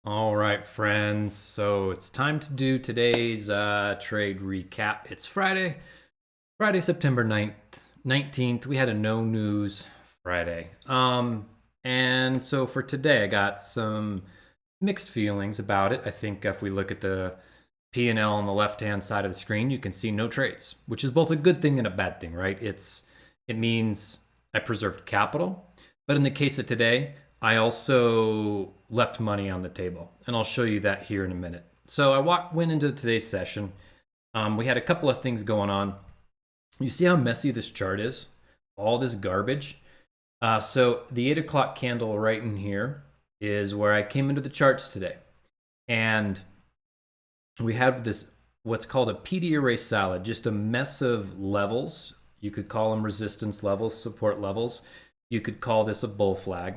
All right, friends. So it's time to do today's trade recap. It's Friday, September 19th. We had a no news Friday. And so for today, I got some mixed feelings about it. I think if we look at the P&L on the left-hand side of the screen, you can see no trades, which is both a good thing and a bad thing, right? It means I preserved capital, but in the case of today, I also left money on the table, and I'll show you that here in a minute. So I went into today's session. We had a couple of things going on. You see how messy this chart is? All this garbage. So the 8 o'clock candle right in here is where I came into the charts today. And we had this, what's called a PD array salad, just a mess of levels. You could call them resistance levels, support levels. You could call this a bull flag,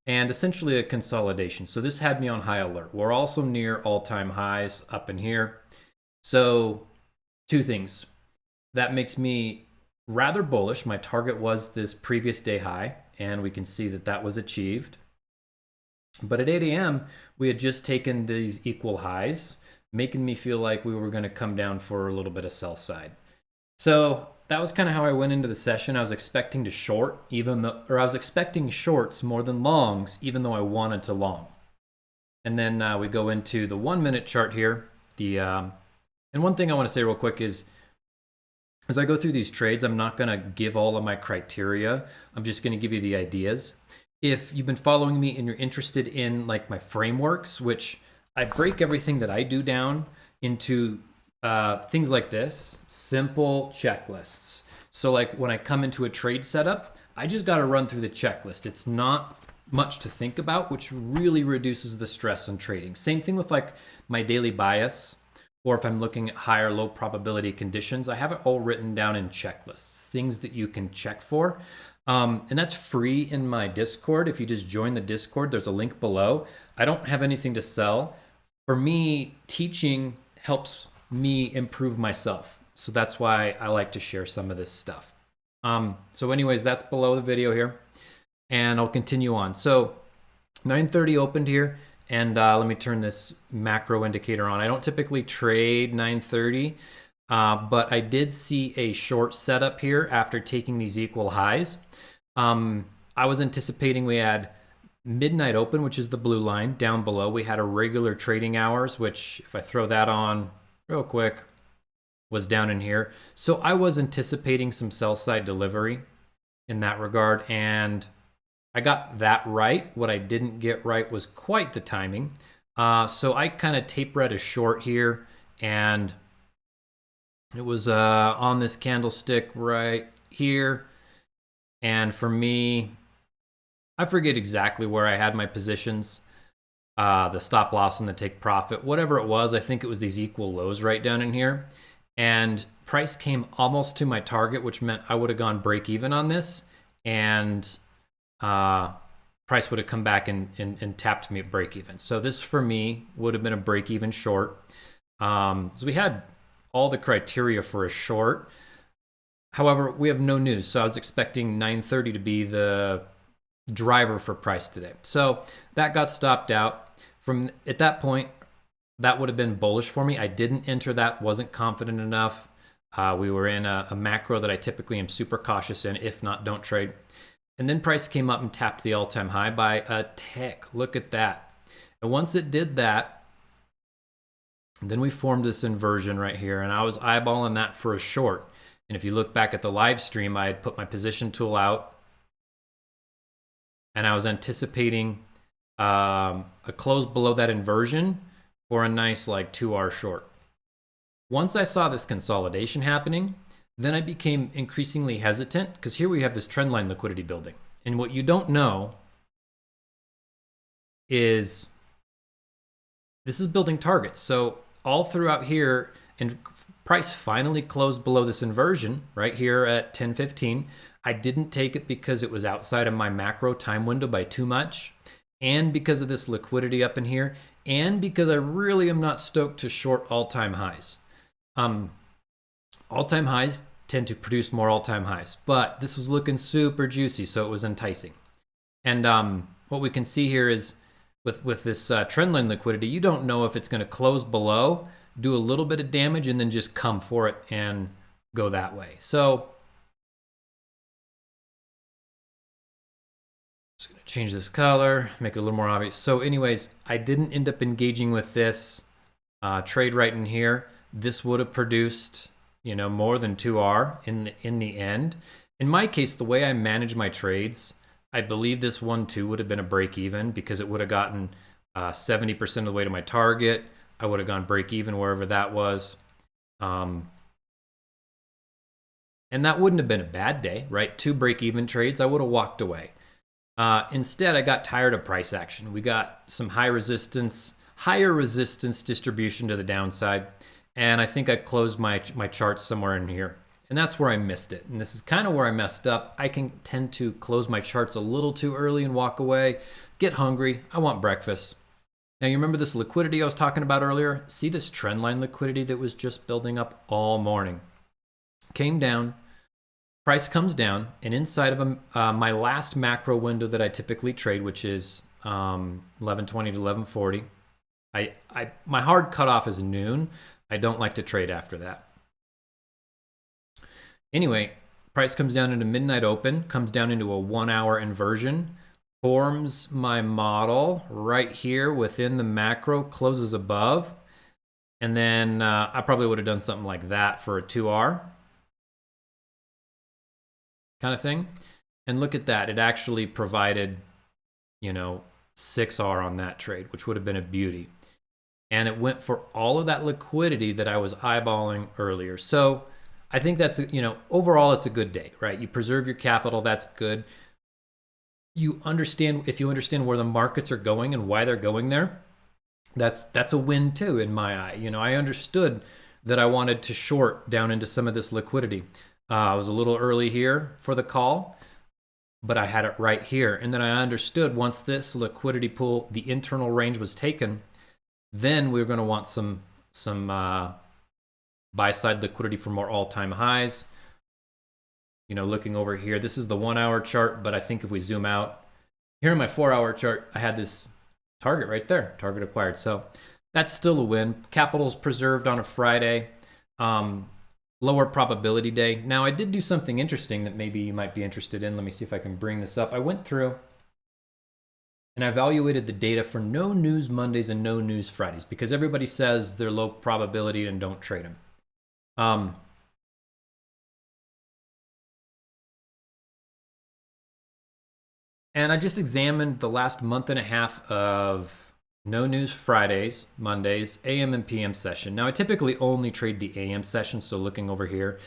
and essentially a consolidation. So this had me on high alert. We're also near all-time highs up in here. So two things. That makes me rather bullish. My target was this previous day high, and we can see that that was achieved. But at 8 a.m., we had just taken these equal highs, making me feel like we were going to come down for a little bit of sell side. So that was kind of how I went into the session. I was expecting to short, or I was expecting shorts more than longs, even though I wanted to long. And then we go into the 1 minute chart here. And one thing I want to say real quick is, as I go through these trades, I'm not going to give all of my criteria. I'm just going to give you the ideas. If you've been following me and you're interested in like my frameworks, which I break everything that I do down into things like this, simple checklists. So like when I come into a trade setup, I just got to run through the checklist. It's not much to think about, which really reduces the stress on trading. Same thing with like my daily bias, or if I'm looking at high or low probability conditions, I have it all written down in checklists, things that you can check for. And that's free in my Discord. If you just join the Discord, there's a link below. I don't have anything to sell. For me, teaching helps me improve myself. So that's why I like to share some of this stuff. So anyways, that's below the video here. And I'll continue on. So 9:30 opened here. And let me turn this macro indicator on. I don't typically trade 9:30, but I did see a short setup here after taking these equal highs. I was anticipating we had midnight open, which is the blue line. Down below, we had a regular trading hours, which if I throw that on real quick, was down in here. So I was anticipating some sell side delivery in that regard, and I got that right. What I didn't get right was quite the timing. So I kind of tape read a short here, and it was on this candlestick right here. And for me, I forget exactly where I had my positions, the stop loss and the take profit, whatever it was. I think it was these equal lows right down in here. And price came almost to my target, which meant I would have gone break even on this. And price would have come back and tapped me at break even. So this for me would have been a break even short. So we had all the criteria for a short. However, we have no news. So I was expecting 9:30 to be the driver for price today. So that got stopped out. From at that point, that would have been bullish for me. I didn't enter that, wasn't confident enough. We were in a macro that I typically am super cautious in. If not, don't trade. And then price came up and tapped the all-time high by a tick. Look at that. And once it did that, then we formed this inversion right here. And I was eyeballing that for a short. And if you look back at the live stream, I had put my position tool out. And I was anticipating a close below that inversion for a nice like 2-hour short. Once I saw this consolidation happening, then I became increasingly hesitant because here we have this trend line liquidity building. And what you don't know is this is building targets. So all throughout here, and price finally closed below this inversion right here at 10:15. I didn't take it because it was outside of my macro time window by too much, and because of this liquidity up in here, and because I really am not stoked to short all-time highs. All-time highs tend to produce more all-time highs, but this was looking super juicy, so it was enticing. And what we can see here is with this trendline liquidity, you don't know if it's going to close below, do a little bit of damage, and then just come for it and go that way. So just going to change this color, make it a little more obvious. So anyways, I didn't end up engaging with this trade right in here. This would have produced, you know, more than 2R in the end. In my case, the way I manage my trades, I believe this one too would have been a break even, because it would have gotten 70% of the way to my target. I would have gone break even wherever that was. And that wouldn't have been a bad day, right? 2 break even trades, I would have walked away. Instead, I got tired of price action. We got some higher resistance distribution to the downside. And I think I closed my charts somewhere in here. And that's where I missed it. And this is kind of where I messed up. I can tend to close my charts a little too early and walk away, get hungry. I want breakfast. Now, you remember this liquidity I was talking about earlier? See this trend line liquidity that was just building up all morning? Came down, price comes down, and inside of my last macro window that I typically trade, which is 1120 to 1140, my hard cutoff is noon. I don't like to trade after that. Anyway, price comes down into midnight open, comes down into a 1 hour inversion, forms my model right here within the macro, closes above, and then I probably would have done something like that for a 2R kind of thing. And look at that, it actually provided, you know, 6R on that trade, which would have been a beauty. And it went for all of that liquidity that I was eyeballing earlier. So I think that's, you know, overall it's a good day, right? You preserve your capital, that's good. You understand, if you understand where the markets are going and why they're going there, that's a win too in my eye. You know, I understood that I wanted to short down into some of this liquidity. I was a little early here for the call, but I had it right here. And then I understood once this liquidity pool, the internal range was taken, then we were going to want some buy side liquidity for more all-time highs. You know, looking over here, this is the 1 hour chart, but I think if we zoom out, here in my 4 hour chart, I had this target right there, target acquired. So that's still a win. Capital's preserved on a Friday, lower probability day. Now I did do something interesting that maybe you might be interested in. Let me see if I can bring this up. I went through and I evaluated the data for no news Mondays and no news Fridays, because everybody says they're low probability and don't trade them. And I just examined the last month and a half of no news Fridays, Mondays, AM and PM session. Now I typically only trade the AM session, so looking over here.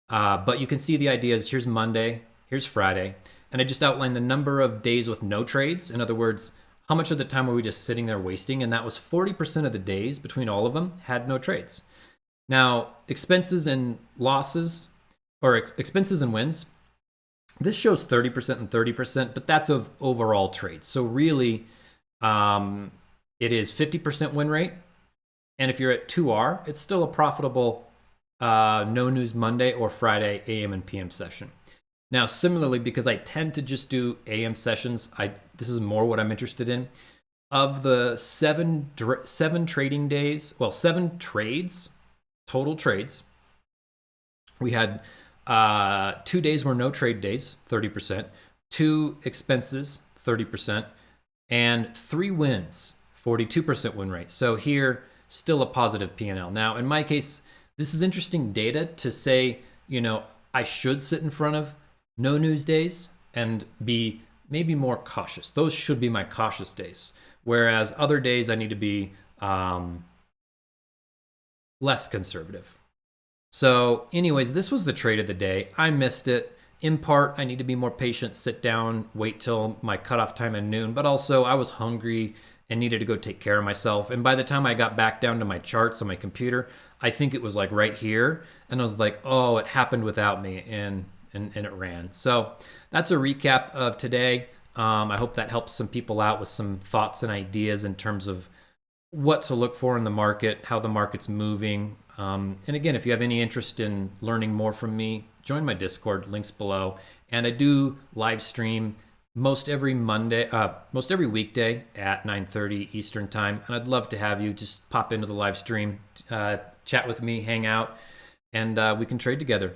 But you can see the idea is here's Monday, here's Friday, and I just outlined the number of days with no trades. In other words, how much of the time were we just sitting there wasting? And that was 40% of the days between all of them had no trades. Now, expenses and losses, or expenses and wins, this shows 30% and 30%, but that's of overall trades. So really, it is 50% win rate. And if you're at 2R, it's still a profitable no news Monday or Friday AM and PM session. Now, similarly, because I tend to just do AM sessions, this is more what I'm interested in. Of the seven trading days, well, 7 trades, total trades, we had 2 days were no trade days, 30%, 2 expenses, 30%, and 3 wins, 42% win rate. So here, still a positive P&L. Now, in my case, this is interesting data to say, you know, I should sit in front of no news days and be maybe more cautious. Those should be my cautious days. Whereas other days I need to be less conservative. So anyways, this was the trade of the day. I missed it. In part, I need to be more patient, sit down, wait till my cutoff time at noon, but also I was hungry and needed to go take care of myself. And by the time I got back down to my charts on my computer, I think it was like right here. And I was like, oh, it happened without me, and it ran. So that's a recap of today. I hope that helps some people out with some thoughts and ideas in terms of what to look for in the market, how the market's moving. And again, if you have any interest in learning more from me, join my Discord, links below. And I do live stream most every weekday at 9:30 Eastern time, and I'd love to have you just pop into the live stream, chat with me, hang out, and we can trade together.